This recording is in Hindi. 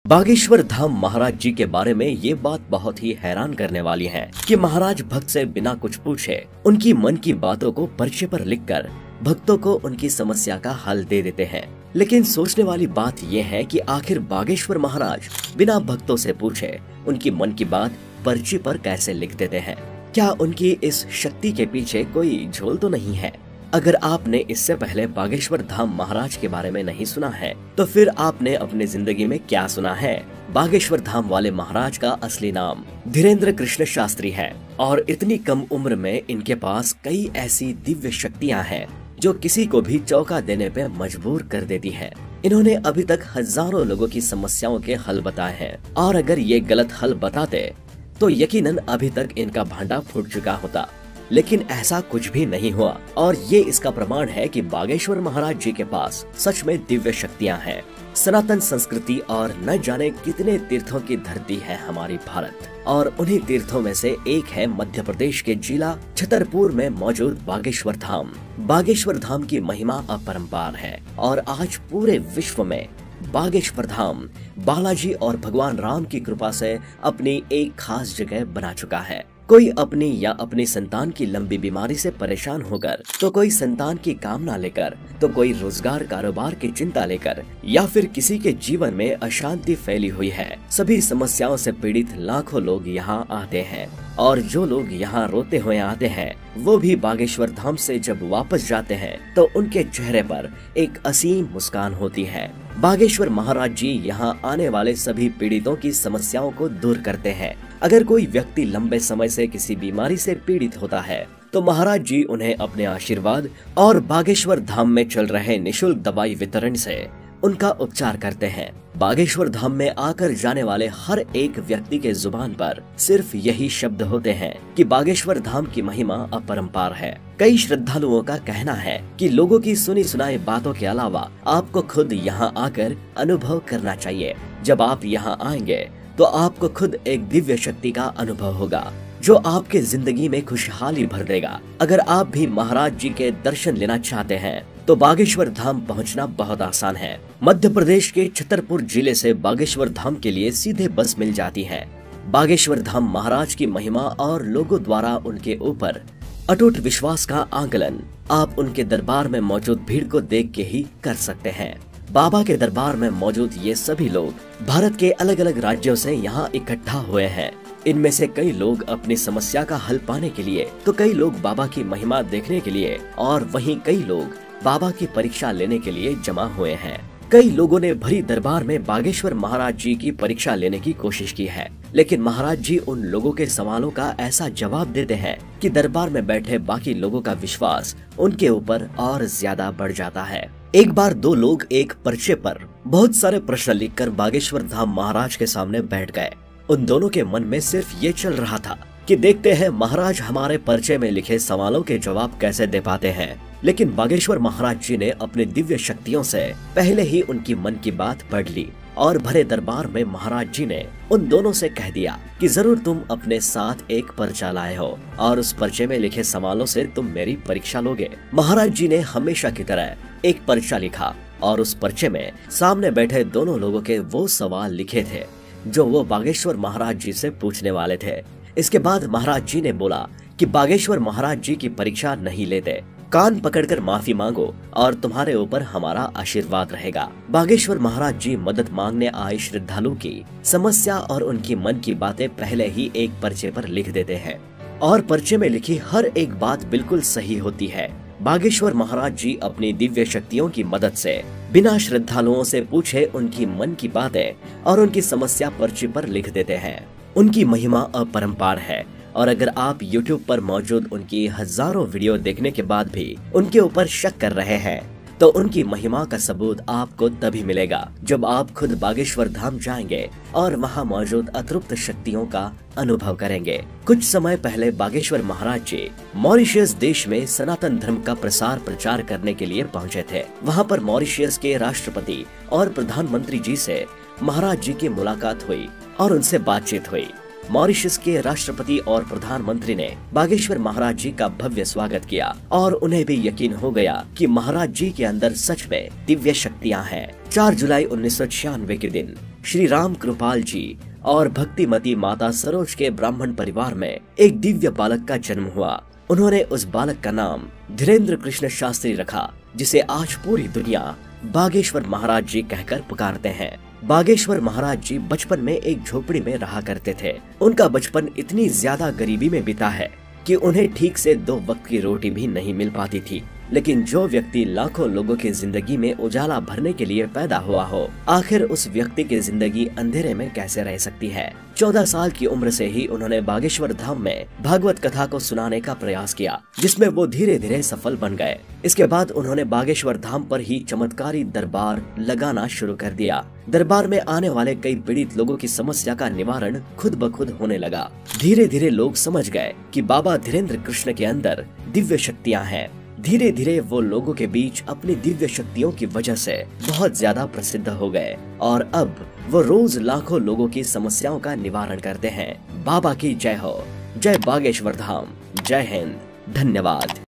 बागेश्वर धाम महाराज जी के बारे में ये बात बहुत ही हैरान करने वाली है कि महाराज भक्त से बिना कुछ पूछे उनकी मन की बातों को पर्चे पर लिखकर भक्तों को उनकी समस्या का हल दे देते हैं। लेकिन सोचने वाली बात यह है कि आखिर बागेश्वर महाराज बिना भक्तों से पूछे उनकी मन की बात पर्ची पर कैसे लिख देते हैं। क्या उनकी इस शक्ति के पीछे कोई झोल तो नहीं है? अगर आपने इससे पहले बागेश्वर धाम महाराज के बारे में नहीं सुना है तो फिर आपने अपने जिंदगी में क्या सुना है। बागेश्वर धाम वाले महाराज का असली नाम धीरेन्द्र कृष्ण शास्त्री है और इतनी कम उम्र में इनके पास कई ऐसी दिव्य शक्तियां हैं जो किसी को भी चौंका देने पे मजबूर कर देती है। इन्होंने अभी तक हजारों लोगों की समस्याओं के हल बताए हैं और अगर ये गलत हल बताते तो यकीनन अभी तक इनका भांडा फूट चुका होता, लेकिन ऐसा कुछ भी नहीं हुआ और ये इसका प्रमाण है कि बागेश्वर महाराज जी के पास सच में दिव्य शक्तियां हैं। सनातन संस्कृति और न जाने कितने तीर्थों की धरती है हमारी भारत और उन्हीं तीर्थों में से एक है मध्य प्रदेश के जिला छतरपुर में मौजूद बागेश्वर धाम। बागेश्वर धाम की महिमा अपरंपार है और आज पूरे विश्व में बागेश्वर धाम बालाजी और भगवान राम की कृपा से अपनी एक खास जगह बना चुका है। कोई अपनी या अपनी संतान की लंबी बीमारी से परेशान होकर, तो कोई संतान की कामना लेकर, तो कोई रोजगार कारोबार की चिंता लेकर या फिर किसी के जीवन में अशांति फैली हुई है। सभी समस्याओं से पीड़ित लाखों लोग यहाँ आते हैं और जो लोग यहाँ रोते हुए आते हैं वो भी बागेश्वर धाम से जब वापस जाते हैं तो उनके चेहरे पर एक असीम मुस्कान होती है। बागेश्वर महाराज जी यहाँ आने वाले सभी पीड़ितों की समस्याओं को दूर करते हैं। अगर कोई व्यक्ति लंबे समय से किसी बीमारी से पीड़ित होता है तो महाराज जी उन्हें अपने आशीर्वाद और बागेश्वर धाम में चल रहे निशुल्क दवाई वितरण से उनका उपचार करते हैं। बागेश्वर धाम में आकर जाने वाले हर एक व्यक्ति के जुबान पर सिर्फ यही शब्द होते हैं कि बागेश्वर धाम की महिमा अपरंपार है। कई श्रद्धालुओं का कहना है कि लोगों की सुनी सुनाई बातों के अलावा आपको खुद यहाँ आकर अनुभव करना चाहिए। जब आप यहाँ आएंगे तो आपको खुद एक दिव्य शक्ति का अनुभव होगा जो आपके जिंदगी में खुशहाली भर देगा। अगर आप भी महाराज जी के दर्शन लेना चाहते हैं तो बागेश्वर धाम पहुंचना बहुत आसान है। मध्य प्रदेश के छतरपुर जिले से बागेश्वर धाम के लिए सीधे बस मिल जाती है। बागेश्वर धाम महाराज की महिमा और लोगों द्वारा उनके ऊपर अटूट विश्वास का आकलन आप उनके दरबार में मौजूद भीड़ को देख के ही कर सकते हैं। बाबा के दरबार में मौजूद ये सभी लोग भारत के अलग अलग राज्यों से यहाँ इकट्ठा हुए हैं। इनमें से कई लोग अपनी समस्या का हल पाने के लिए, तो कई लोग बाबा की महिमा देखने के लिए और वहीं कई लोग बाबा की परीक्षा लेने के लिए जमा हुए हैं। कई लोगों ने भरी दरबार में बागेश्वर महाराज जी की परीक्षा लेने की कोशिश की है, लेकिन महाराज जी उन लोगों के सवालों का ऐसा जवाब देते हैं कि दरबार में बैठे बाकी लोगों का विश्वास उनके ऊपर और ज्यादा बढ़ जाता है। एक बार दो लोग एक पर्चे पर बहुत सारे प्रश्न लिखकर बागेश्वर धाम महाराज के सामने बैठ गए। उन दोनों के मन में सिर्फ ये चल रहा था कि देखते हैं महाराज हमारे पर्चे में लिखे सवालों के जवाब कैसे दे पाते हैं। लेकिन बागेश्वर महाराज जी ने अपने दिव्य शक्तियों से पहले ही उनकी मन की बात पढ़ ली और भरे दरबार में महाराज जी ने उन दोनों से कह दिया कि जरूर तुम अपने साथ एक पर्चा लाए हो और उस पर्चे में लिखे सवालों से तुम मेरी परीक्षा लोगे। महाराज जी ने हमेशा की तरह एक पर्चा लिखा और उस पर्चे में सामने बैठे दोनों लोगों के वो सवाल लिखे थे जो वो बागेश्वर महाराज जी से पूछने वाले थे। इसके बाद महाराज जी ने बोला कि बागेश्वर महाराज जी की परीक्षा नहीं लेते, कान पकड़कर माफी मांगो और तुम्हारे ऊपर हमारा आशीर्वाद रहेगा। बागेश्वर महाराज जी मदद मांगने आए श्रद्धालु की समस्या और उनकी मन की बातें पहले ही एक पर्चे पर लिख देते हैं और पर्चे में लिखी हर एक बात बिल्कुल सही होती है। बागेश्वर महाराज जी अपनी दिव्य शक्तियों की मदद से बिना श्रद्धालुओं से पूछे उनकी मन की बातें और उनकी समस्या पर्ची पर लिख देते हैं। उनकी महिमा अपरंपार है और अगर आप YouTube पर मौजूद उनकी हजारों वीडियो देखने के बाद भी उनके ऊपर शक कर रहे हैं तो उनकी महिमा का सबूत आपको तभी मिलेगा जब आप खुद बागेश्वर धाम जाएंगे और वहां मौजूद अतृप्त शक्तियों का अनुभव करेंगे। कुछ समय पहले बागेश्वर महाराज जी मॉरिशस देश में सनातन धर्म का प्रसार प्रचार करने के लिए पहुंचे थे। वहां पर मॉरिशस के राष्ट्रपति और प्रधानमंत्री जी से महाराज जी की मुलाकात हुई और उनसे बातचीत हुई। मॉरिशस के राष्ट्रपति और प्रधानमंत्री ने बागेश्वर महाराज जी का भव्य स्वागत किया और उन्हें भी यकीन हो गया कि महाराज जी के अंदर सच में दिव्य शक्तियां हैं। 4 जुलाई 1996 के दिन श्री राम कृपाल जी और भक्तिमती माता सरोज के ब्राह्मण परिवार में एक दिव्य बालक का जन्म हुआ। उन्होंने उस बालक का नाम धीरेन्द्र कृष्ण शास्त्री रखा, जिसे आज पूरी दुनिया बागेश्वर महाराज जी कहकर पुकारते हैं। बागेश्वर महाराज जी बचपन में एक झोपड़ी में रहा करते थे। उनका बचपन इतनी ज्यादा गरीबी में बीता है कि उन्हें ठीक से 2 वक्त की रोटी भी नहीं मिल पाती थी। लेकिन जो व्यक्ति लाखों लोगों की जिंदगी में उजाला भरने के लिए पैदा हुआ हो, आखिर उस व्यक्ति की जिंदगी अंधेरे में कैसे रह सकती है। 14 साल की उम्र से ही उन्होंने बागेश्वर धाम में भागवत कथा को सुनाने का प्रयास किया, जिसमें वो धीरे धीरे सफल बन गए। इसके बाद उन्होंने बागेश्वर धाम पर ही चमत्कारी दरबार लगाना शुरू कर दिया। दरबार में आने वाले कई पीड़ित लोगों की समस्या का निवारण खुद ब खुद होने लगा। धीरे धीरे लोग समझ गए कि बाबा धीरेन्द्र कृष्ण के अंदर दिव्य शक्तियाँ हैं। धीरे धीरे वो लोगों के बीच अपनी दिव्य शक्तियों की वजह से बहुत ज्यादा प्रसिद्ध हो गए और अब वो रोज लाखों लोगों की समस्याओं का निवारण करते हैं। बाबा की जय हो। जय बागेश्वर धाम। जय हिंद। धन्यवाद।